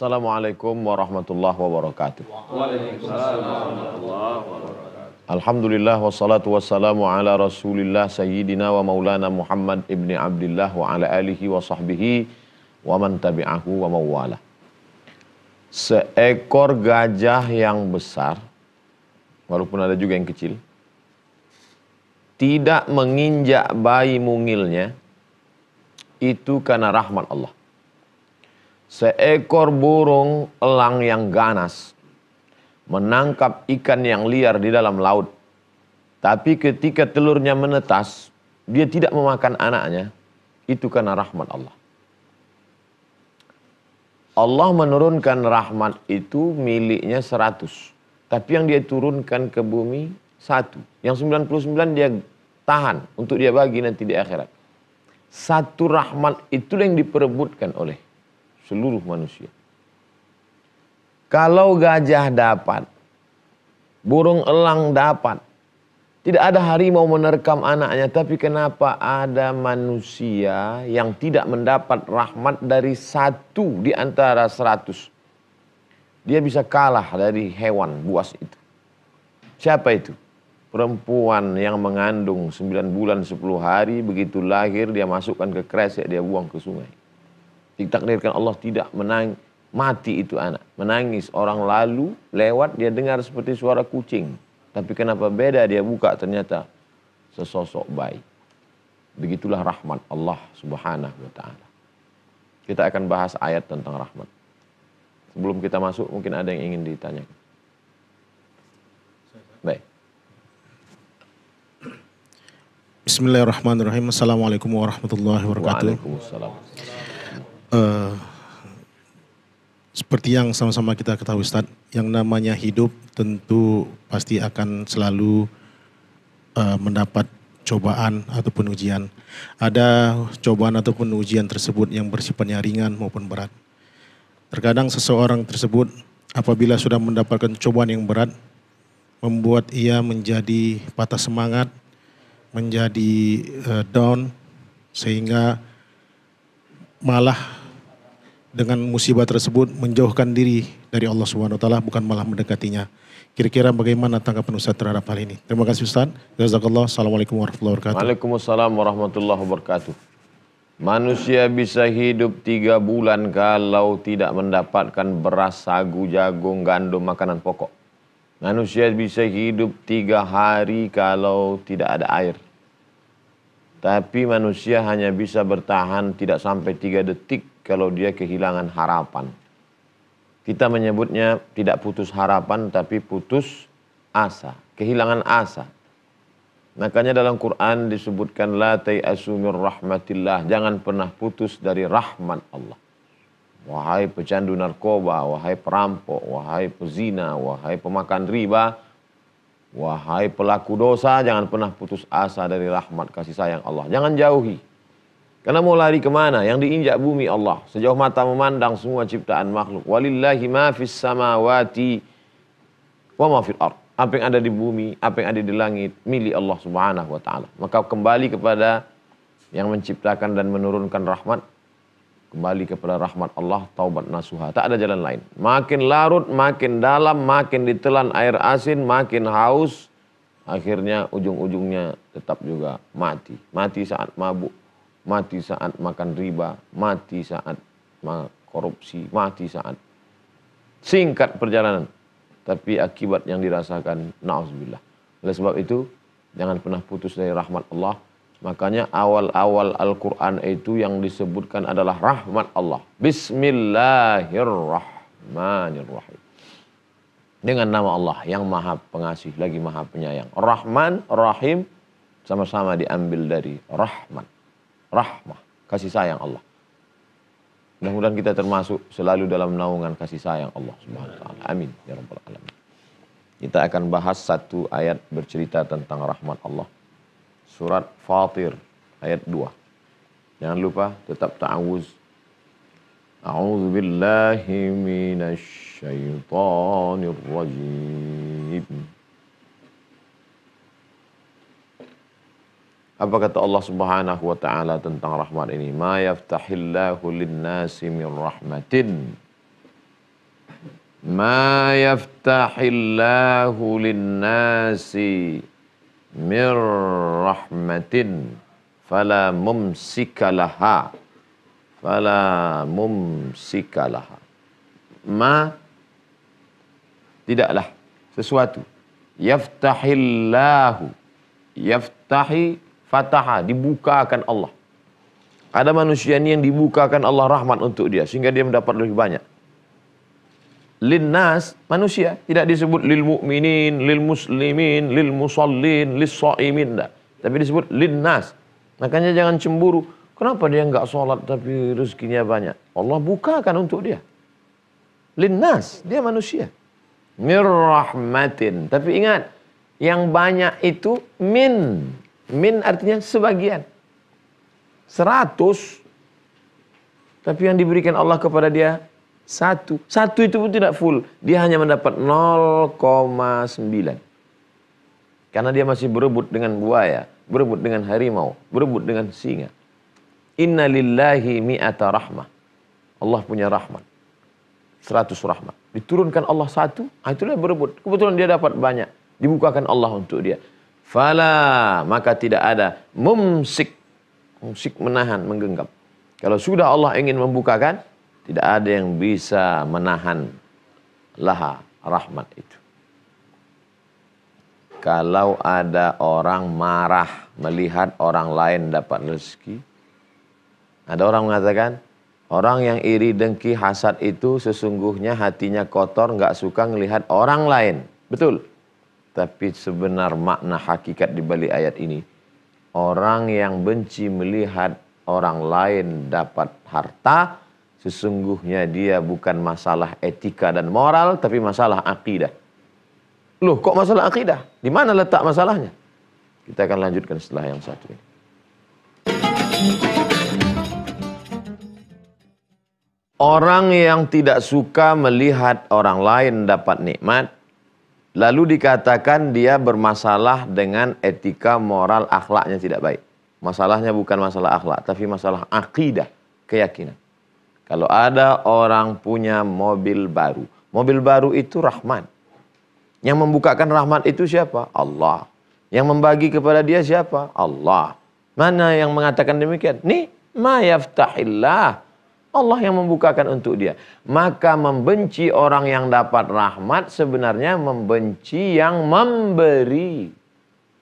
Assalamualaikum warahmatullahi wabarakatuh. Waalaikumsalam warahmatullahi wabarakatuh. Alhamdulillah wassalatu wassalamu ala rasulillah sayyidina wa maulana Muhammad ibni Abdillah wa ala alihi wa sahbihi wa man tabi'ahu wa mawala. Seekor gajah yang besar, walaupun ada juga yang kecil, tidak menginjak bayi mungilnya, itu karena rahmat Allah. Seekor burung elang yang ganas menangkap ikan yang liar di dalam laut. Tapi ketika telurnya menetas, dia tidak memakan anaknya. Itu karena rahmat Allah. Allah menurunkan rahmat itu miliknya 100. Tapi yang dia turunkan ke bumi 1. Yang 99 dia tahan untuk dia bagi nanti di akhirat. Satu rahmat itulah yang diperebutkan oleh seluruh manusia. Kalau gajah dapat, burung elang dapat, tidak ada harimau menerkam anaknya, tapi kenapa ada manusia yang tidak mendapat rahmat dari 1 di antara 100? Dia bisa kalah dari hewan buas itu. Siapa itu? Perempuan yang mengandung 9 bulan 10 hari, begitu lahir dia masukkan ke kresek, dia buang ke sungai. Ditakdirkan Allah tidak mati itu anak. Menangis, orang lalu lewat dia dengar seperti suara kucing. Tapi kenapa beda, dia buka ternyata sesosok bayi. Begitulah rahmat Allah subhanahu wa ta'ala. Kita akan bahas ayat tentang rahmat. Sebelum kita masuk mungkin ada yang ingin ditanyakan. Baik. Bismillahirrahmanirrahim. Assalamualaikum warahmatullahi wabarakatuh. Waalaikumsalam. Seperti yang sama-sama kita ketahui Ustaz, yang namanya hidup tentu pasti akan selalu mendapat cobaan ataupun ujian. Ada cobaan ataupun ujian tersebut yang bersifatnya ringan maupun berat. Terkadang seseorang tersebut apabila sudah mendapatkan cobaan yang berat, membuat ia menjadi patah semangat, menjadi down, sehingga malah dengan musibah tersebut menjauhkan diri dari Allah Subhanahu wa taala, bukan malah mendekatinya. Kira-kira bagaimana tanggapan Ustaz terhadap hal ini? Terima kasih Ustaz. Jazakallah. Assalamualaikum warahmatullahi wabarakatuh. Waalaikumsalam warahmatullahi wabarakatuh. Manusia bisa hidup 3 bulan kalau tidak mendapatkan beras, sagu, jagung, gandum, makanan pokok. Manusia bisa hidup 3 hari kalau tidak ada air. Tapi manusia hanya bisa bertahan tidak sampai 3 detik kalau dia kehilangan harapan. Kita menyebutnya tidak putus harapan tapi putus asa, kehilangan asa. Makanya dalam Quran disebutkan la tai'asu mir rahmatillah, jangan pernah putus dari rahmat Allah. Wahai pecandu narkoba, wahai perampok, wahai pezina, wahai pemakan riba, wahai pelaku dosa, jangan pernah putus asa dari rahmat kasih sayang Allah. Jangan jauhi. Karena mau lari kemana? Yang diinjak bumi Allah. Sejauh mata memandang semua ciptaan makhluk. Walillahi ma fis samawati wa ma fil ard. Apa yang ada di bumi, apa yang ada di langit, milik Allah subhanahu wa ta'ala. Maka kembali kepada yang menciptakan dan menurunkan rahmat. Kembali kepada rahmat Allah, taubat nasuha. Tak ada jalan lain. Makin larut, makin dalam, makin ditelan air asin, makin haus. Akhirnya ujung-ujungnya tetap juga mati. Mati saat mabuk. Mati saat makan riba, mati saat korupsi, mati saat singkat perjalanan. Tapi akibat yang dirasakan, na'udzubillah. Oleh sebab itu, jangan pernah putus dari rahmat Allah. Makanya awal-awal Al-Quran itu yang disebutkan adalah rahmat Allah. Bismillahirrahmanirrahim. Dengan nama Allah yang maha pengasih, lagi maha penyayang. Rahman, Rahim, sama-sama diambil dari rahmat. Rahmah, kasih sayang Allah. Mudah-mudahan kita termasuk selalu dalam naungan kasih sayang Allah Subhanahu wa ta'ala. Amin ya rabbal alamin. Kita akan bahas 1 ayat bercerita tentang rahmat Allah. Surat Fatir ayat 2. Jangan lupa tetap ta'awuz. A'udzu billahi minasy syaithanir rajim. Apa kata Allah Subhanahu wa taala tentang rahmat ini? Ma yaftahillahu lin-nasi min rahmatin Ma yaftahillahu linnasi mir rahmatin fala mumsikalaha. Fala mumsikalaha. Ma tidaklah sesuatu. Yaftahillahu. Yaftahi fataha. Dibukakan Allah. Ada manusia ini yang dibukakan Allah rahmat untuk dia. Sehingga dia mendapat lebih banyak. Linnas, manusia. Tidak disebut lil mu'minin, lil muslimin, lil musallin, lis sa'imin. Tapi disebut linnas. Makanya jangan cemburu. Kenapa dia enggak sholat tapi rezekinya banyak? Allah bukakan untuk dia. Linnas, dia manusia. Mir rahmatin. Tapi ingat, yang banyak itu min. Min artinya sebagian. 100. Tapi yang diberikan Allah kepada dia satu. Satu itu pun tidak full. Dia hanya mendapat 0,9. Karena dia masih berebut dengan buaya, berebut dengan harimau, berebut dengan singa. Inna lillahi mi'ata rahmah. Allah punya rahmat. 100 rahmat. Diturunkan Allah satu, itulah berebut. Kebetulan dia dapat banyak. Dibukakan Allah untuk dia. Fala, maka tidak ada mumsik. Mumsik menahan, menggenggam. Kalau sudah Allah ingin membukakan, tidak ada yang bisa menahan laha rahmat itu. Kalau ada orang marah melihat orang lain dapat rezeki, ada orang mengatakan, orang yang iri, dengki, hasad itu sesungguhnya hatinya kotor, nggak suka melihat orang lain. Betul. Tapi sebenar makna hakikat di balik ayat ini, orang yang benci melihat orang lain dapat harta, sesungguhnya dia bukan masalah etika dan moral, tapi masalah akidah. Loh, kok masalah akidah? Di mana letak masalahnya? Kita akan lanjutkan setelah yang satu ini. Orang yang tidak suka melihat orang lain dapat nikmat, lalu dikatakan dia bermasalah dengan etika, moral, akhlaknya tidak baik. Masalahnya bukan masalah akhlak, tapi masalah akidah, keyakinan. Kalau ada orang punya mobil baru. Mobil baru itu rahmat. Yang membukakan rahmat itu siapa? Allah. Yang membagi kepada dia siapa? Allah. Mana yang mengatakan demikian? Nih, ma yaftahillah. Allah yang membukakan untuk dia. Maka membenci orang yang dapat rahmat sebenarnya membenci yang memberi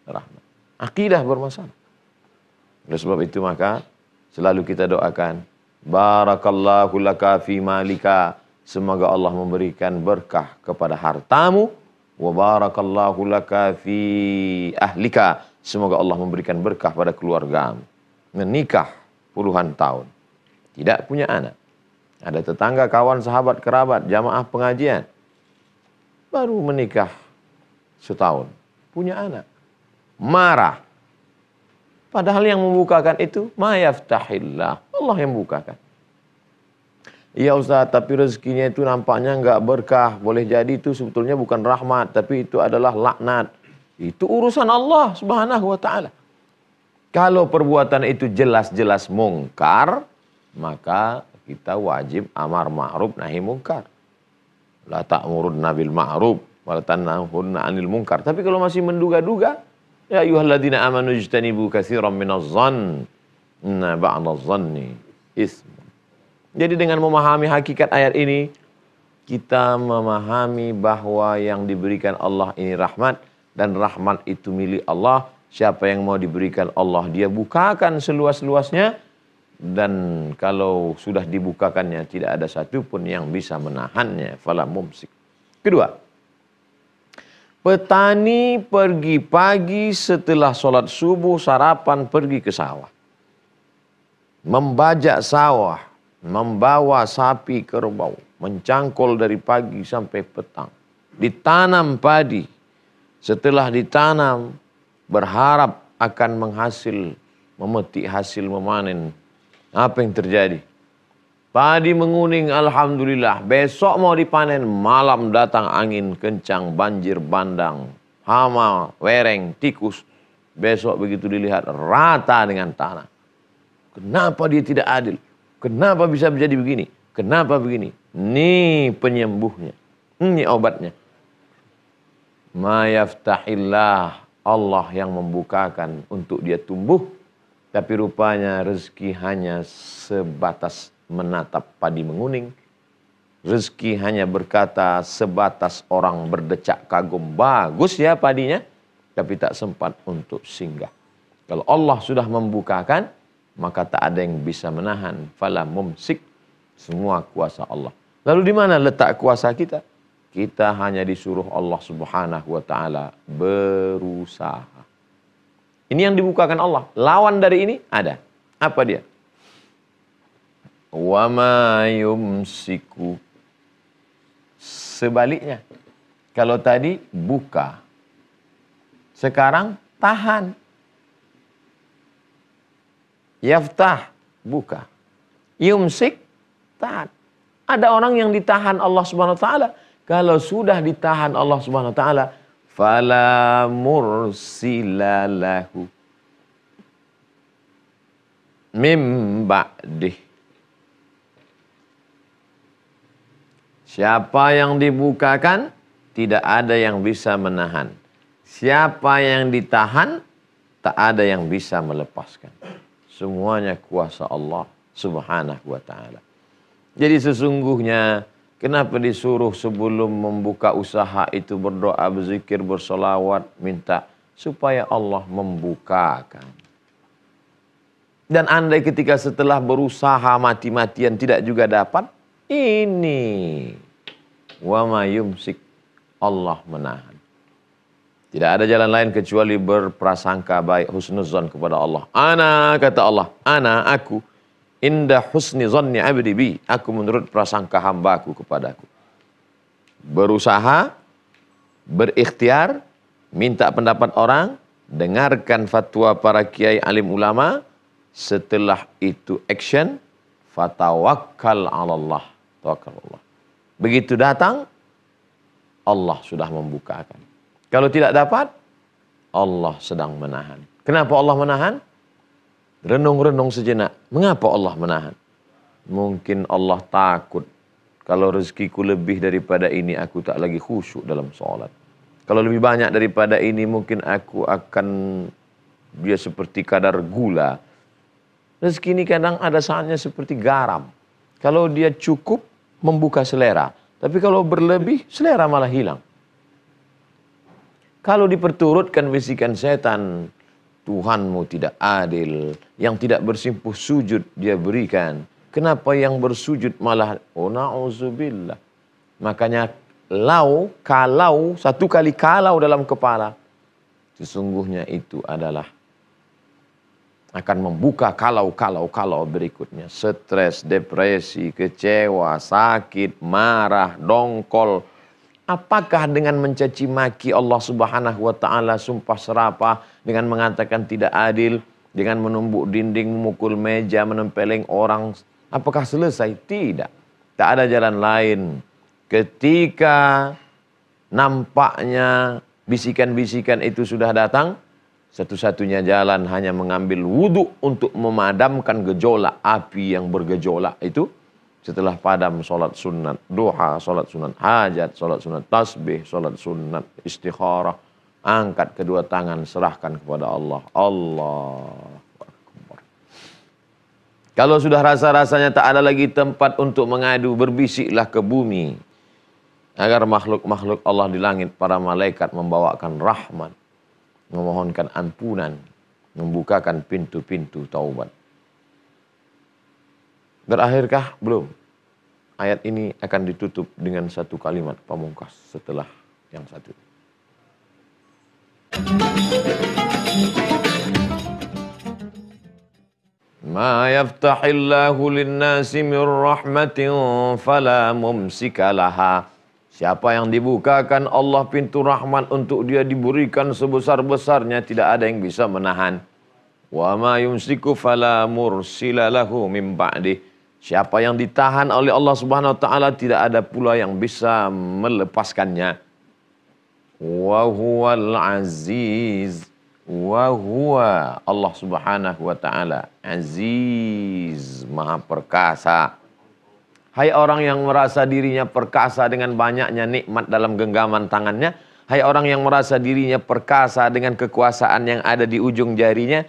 rahmat. Akidah bermasalah. Oleh sebab itu maka selalu kita doakan, barakallahu laka fi malika, semoga Allah memberikan berkah kepada hartamu, wa barakallahu laka fi ahlika, semoga Allah memberikan berkah pada keluargamu. Menikah puluhan tahun, tidak punya anak. Ada tetangga, kawan, sahabat, kerabat, jamaah pengajian, baru menikah setahun, punya anak. Marah. Padahal yang membukakan itu, ma yaftahillah. Allah yang membukakan. Iya Ustaz, tapi rezekinya itu nampaknya enggak berkah. Boleh jadi itu sebetulnya bukan rahmat, tapi itu adalah laknat. Itu urusan Allah subhanahu wa ta'ala. Kalau perbuatan itu jelas-jelas mungkar, maka kita wajib amar ma'ruf nahi mungkar. La ta'murunna bil ma'ruf wa la tanhahunna 'anil munkar. Tapi kalau masih menduga-duga, ya ayyuhalladzina amanu ijtanibu katsiran minadh-dhann inna ba'dadh-dhanni itsm. Jadi dengan memahami hakikat ayat ini, kita memahami bahwa yang diberikan Allah ini rahmat, dan rahmat itu milik Allah. Siapa yang mau diberikan Allah, dia bukakan seluas-luasnya, dan kalau sudah dibukakannya tidak ada satupun yang bisa menahannya. Fala mumsik. Kedua, petani pergi pagi setelah sholat subuh, sarapan, pergi ke sawah. Membajak sawah, membawa sapi kerbau, mencangkul dari pagi sampai petang. Ditanam padi. Setelah ditanam, berharap akan memetik hasil, memanen. Apa yang terjadi? Padi menguning, alhamdulillah. Besok mau dipanen, malam datang angin kencang, banjir bandang, hama, wereng, tikus. Besok begitu dilihat rata dengan tanah. Kenapa dia tidak adil? Kenapa bisa menjadi begini? Kenapa begini? Ini penyembuhnya. Ini obatnya. Ma yaftahillah, Allah yang membukakan untuk dia tumbuh. Tapi rupanya rezeki hanya sebatas menatap padi menguning. Rezeki hanya berkata sebatas orang berdecak kagum. Bagus ya padinya, tapi tak sempat untuk singgah. Kalau Allah sudah membukakan, maka tak ada yang bisa menahan. Fala mumsik, semua kuasa Allah. Lalu di mana letak kuasa kita? Kita hanya disuruh Allah Subhanahu wa taala berusaha. Ini yang dibukakan Allah. Lawan dari ini ada. Apa dia? Wa ma yumsiku. Sebaliknya. Kalau tadi buka. Sekarang tahan. Yaftah, buka. Yumsik, tahan. Ada orang yang ditahan Allah Subhanahu wa taala. Kalau sudah ditahan Allah Subhanahu wa taala, fala mursila lahu mim ba'dih. Siapa yang dibukakan, tidak ada yang bisa menahan. Siapa yang ditahan, tak ada yang bisa melepaskan. Semuanya kuasa Allah Subhanahu wa taala. Jadi sesungguhnya kenapa disuruh sebelum membuka usaha itu berdoa, berzikir, bersolawat, minta supaya Allah membukakan. Dan andai ketika setelah berusaha mati-matian tidak juga dapat, ini wa ma yumsik, Allah menahan. Tidak ada jalan lain kecuali berprasangka baik, husnuzon kepada Allah. Ana, kata Allah, ana, aku, indah husni zonni abdi bi, aku menurut prasangka hambaku kepadaku. Berusaha, berikhtiar, minta pendapat orang, dengarkan fatwa para kiai alim ulama, setelah itu action, fatawakkal 'ala Allah, tawakkal Allah. Begitu datang, Allah sudah membukakan. Kalau tidak dapat, Allah sedang menahan. Kenapa Allah menahan? Renung-renung sejenak. Mengapa Allah menahan? Mungkin Allah takut. Kalau rezekiku lebih daripada ini, aku tak lagi khusyuk dalam sholat. Kalau lebih banyak daripada ini, mungkin aku akan dia seperti kadar gula. Rezeki ini kadang ada saatnya seperti garam. Kalau dia cukup, membuka selera. Tapi kalau berlebih, selera malah hilang. Kalau diperturutkan bisikan setan, Tuhanmu tidak adil. Yang tidak bersimpuh sujud dia berikan. Kenapa yang bersujud malah, oh na'udzubillah. Makanya kalau, satu kali kalau dalam kepala, sesungguhnya itu adalah akan membuka kalau berikutnya. Stres, depresi, kecewa, sakit, marah, dongkol. Apakah dengan mencaci maki Allah Subhanahu wa taala, sumpah serapah, dengan mengatakan tidak adil, dengan menumbuk dinding, memukul meja, menempeleng orang, apakah selesai? Tidak. Tak ada jalan lain. Ketika nampaknya bisikan-bisikan itu sudah datang, satu-satunya jalan hanya mengambil wudhu untuk memadamkan gejolak api yang bergejolak itu. Setelah padam, sholat sunat duha, sholat sunat hajat, sholat sunat tasbih, sholat sunat istikharah. Angkat kedua tangan, serahkan kepada Allah. Allahu Akbar. Kalau sudah rasa-rasanya tak ada lagi tempat untuk mengadu, berbisiklah ke bumi. Agar makhluk-makhluk Allah di langit, para malaikat membawakan rahmat, memohonkan ampunan, membukakan pintu-pintu taubat. Berakhirkah? Belum. Ayat ini akan ditutup dengan satu kalimat pamungkas setelah yang satu. Ma yaftahillahu linnasi min rahmatin fala mumsika laha. Siapa yang dibukakan Allah pintu rahmat untuk dia diberikan sebesar-besarnya, tidak ada yang bisa menahan. Wa ma yumsiku fala mursila lahu min ba'dih. Siapa yang ditahan oleh Allah Subhanahu wa taala, tidak ada pula yang bisa melepaskannya. Wa huwal aziz. Wa huwa Allah Subhanahu wa taala aziz, maha perkasa. Hai orang yang merasa dirinya perkasa dengan banyaknya nikmat dalam genggaman tangannya. Hai orang yang merasa dirinya perkasa dengan kekuasaan yang ada di ujung jarinya.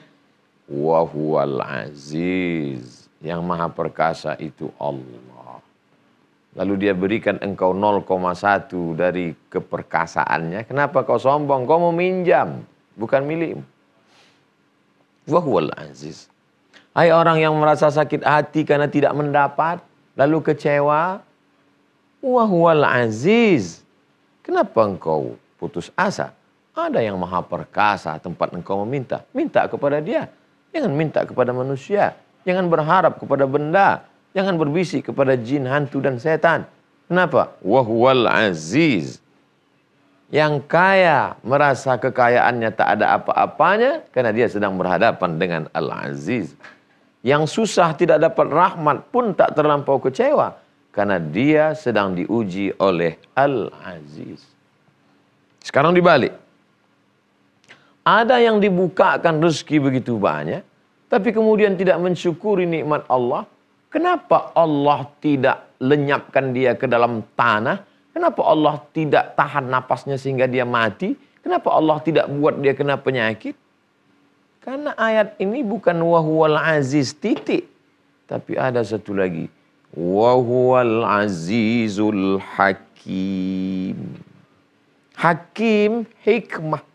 Wa huwal aziz. Yang maha perkasa itu Allah. Lalu dia berikan engkau 0,1 dari keperkasaannya. Kenapa kau sombong? Kau mau minjam. Bukan milikmu. Wa huwal aziz. Hai orang yang merasa sakit hati karena tidak mendapat. Lalu kecewa. Wa huwal aziz. Kenapa engkau putus asa? Ada yang maha perkasa tempat engkau meminta. Minta kepada dia. Jangan minta kepada manusia. Jangan berharap kepada benda. Jangan berbisik kepada jin, hantu, dan setan. Kenapa? Wa huwal aziz. Yang kaya merasa kekayaannya tak ada apa-apanya karena dia sedang berhadapan dengan Al-Aziz. Yang susah tidak dapat rahmat pun tak terlampau kecewa karena dia sedang diuji oleh Al-Aziz. Sekarang dibalik. Ada yang dibukakan rezeki begitu banyak, tapi kemudian tidak mensyukuri nikmat Allah. Kenapa Allah tidak lenyapkan dia ke dalam tanah? Kenapa Allah tidak tahan napasnya sehingga dia mati? Kenapa Allah tidak buat dia kena penyakit? Karena ayat ini bukan wahuwal aziz titik. Tapi ada satu lagi. Wahuwal azizul hakim. Hakim, hikmah.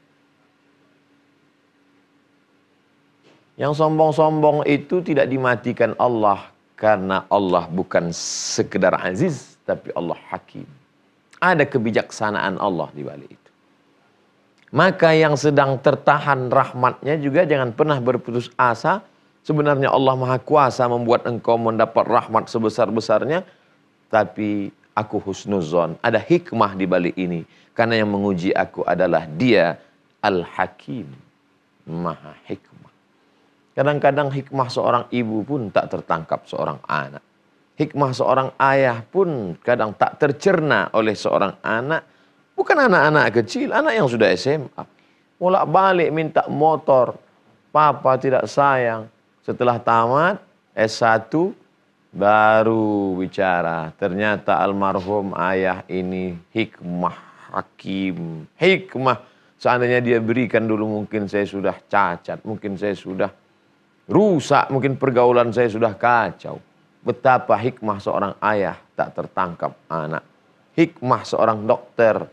Yang sombong-sombong itu tidak dimatikan Allah. Karena Allah bukan sekedar aziz, tapi Allah hakim. Ada kebijaksanaan Allah di balik itu. Maka yang sedang tertahan rahmatnya juga jangan pernah berputus asa. Sebenarnya Allah Maha Kuasa membuat engkau mendapat rahmat sebesar-besarnya. Tapi aku husnuzon. Ada hikmah di balik ini. Karena yang menguji aku adalah Dia Al-Hakim. Maha hikmah. Kadang-kadang hikmah seorang ibu pun tak tertangkap seorang anak. Hikmah seorang ayah pun kadang tak tercerna oleh seorang anak. Bukan anak-anak kecil, anak yang sudah SMA. Bolak-balik minta motor. Papa tidak sayang. Setelah tamat S1 baru bicara. Ternyata almarhum ayah ini hikmah hakim. Hikmah. Seandainya dia berikan dulu mungkin saya sudah cacat. Mungkin saya sudah rusak, mungkin pergaulan saya sudah kacau. Betapa hikmah seorang ayah tak tertangkap anak. Hikmah seorang dokter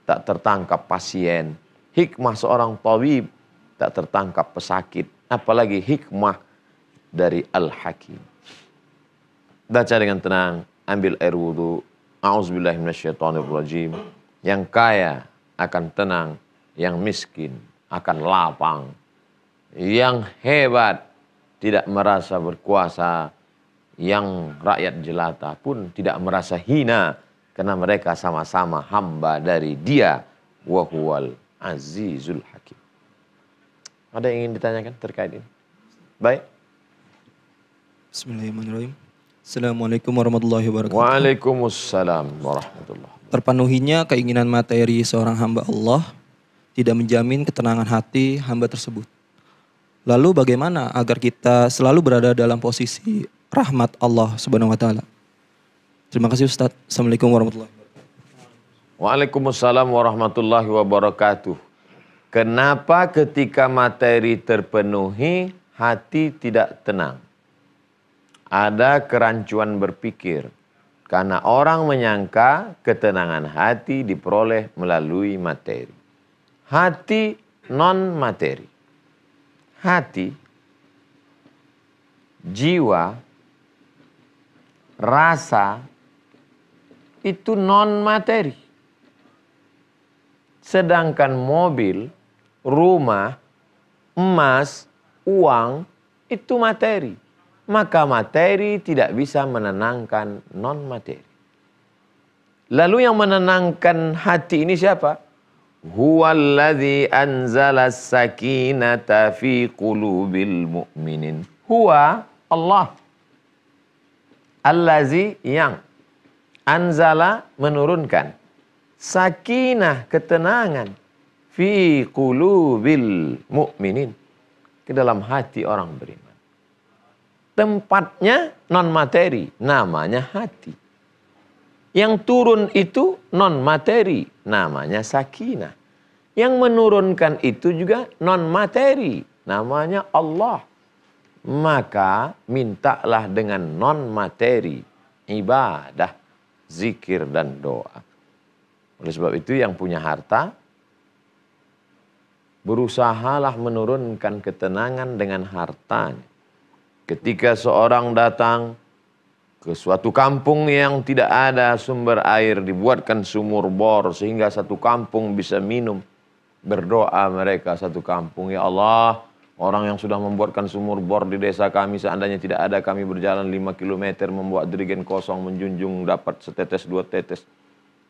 tak tertangkap pasien. Hikmah seorang tabib tak tertangkap pesakit. Apalagi hikmah dari Al-Hakim. Baca dengan tenang, ambil air wudu. A'udzubillahi minasyaitonirrajim. Yang kaya akan tenang, yang miskin akan lapang. Yang hebat tidak merasa berkuasa, yang rakyat jelata pun tidak merasa hina karena mereka sama-sama hamba dari Dia, wa huwal azizul hakim. Ada yang ingin ditanyakan terkait ini? Baik. Bismillahirrahmanirrahim. Assalamualaikum warahmatullahi wabarakatuh. Waalaikumsalam warahmatullahi wabarakatuh. Terpenuhinya keinginan materi seorang hamba Allah tidak menjamin ketenangan hati hamba tersebut. Lalu bagaimana agar kita selalu berada dalam posisi rahmat Allah Subhanahu wa taala? Terima kasih Ustaz. Assalamualaikum warahmatullahi wabarakatuh. Waalaikumsalam warahmatullahi wabarakatuh. Kenapa ketika materi terpenuhi hati tidak tenang? Ada kerancuan berpikir. Karena orang menyangka ketenangan hati diperoleh melalui materi. Hati non materi. Hati, jiwa, rasa, itu non-materi. Sedangkan mobil, rumah, emas, uang, itu materi. Maka materi tidak bisa menenangkan non-materi. Lalu yang menenangkan hati ini siapa? Huwallazi anzala sakinata fi qulubil mu'minin. Huwa Allah. Allazi yang anzala menurunkan. Sakinah ketenangan. Fi qulubil mu'minin. Ke dalam hati orang beriman. tempatnya non materi, namanya hati. Yang turun itu non materi, namanya sakinah. Yang menurunkan itu juga non materi, namanya Allah. Maka mintalah dengan non materi, ibadah, zikir dan doa. Oleh sebab itu yang punya harta, berusahalah menurunkan ketenangan dengan hartanya. Ketika seorang datang ke suatu kampung yang tidak ada sumber air, dibuatkan sumur bor sehingga satu kampung bisa minum. Berdoa mereka satu kampung, ya Allah, orang yang sudah membuatkan sumur bor di desa kami, seandainya tidak ada, kami berjalan 5 km membuat jerigen kosong, menjunjung dapat setetes 2 tetes.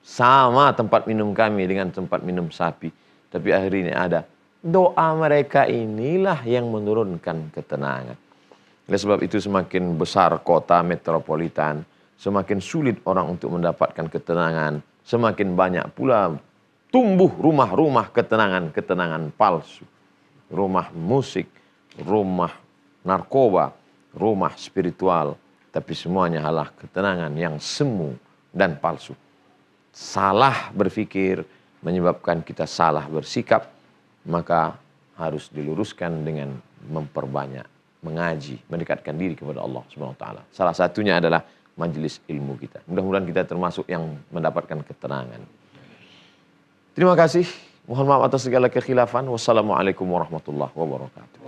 Sama tempat minum kami dengan tempat minum sapi. Tapi akhirnya ada. Doa mereka inilah yang menurunkan ketenangan. Oleh sebab itu semakin besar kota metropolitan, semakin sulit orang untuk mendapatkan ketenangan. Semakin banyak pula tumbuh rumah-rumah ketenangan palsu. Rumah musik, rumah narkoba, rumah spiritual. Tapi semuanya adalah ketenangan yang semu dan palsu. Salah berpikir menyebabkan kita salah bersikap, maka harus diluruskan dengan memperbanyak mengaji, mendekatkan diri kepada Allah Subhanahu wa taala. Salah satunya adalah majelis ilmu kita. Mudah-mudahan kita termasuk yang mendapatkan ketenangan. Terima kasih. Mohon maaf atas segala kekhilafan. Wassalamualaikum warahmatullahi wabarakatuh.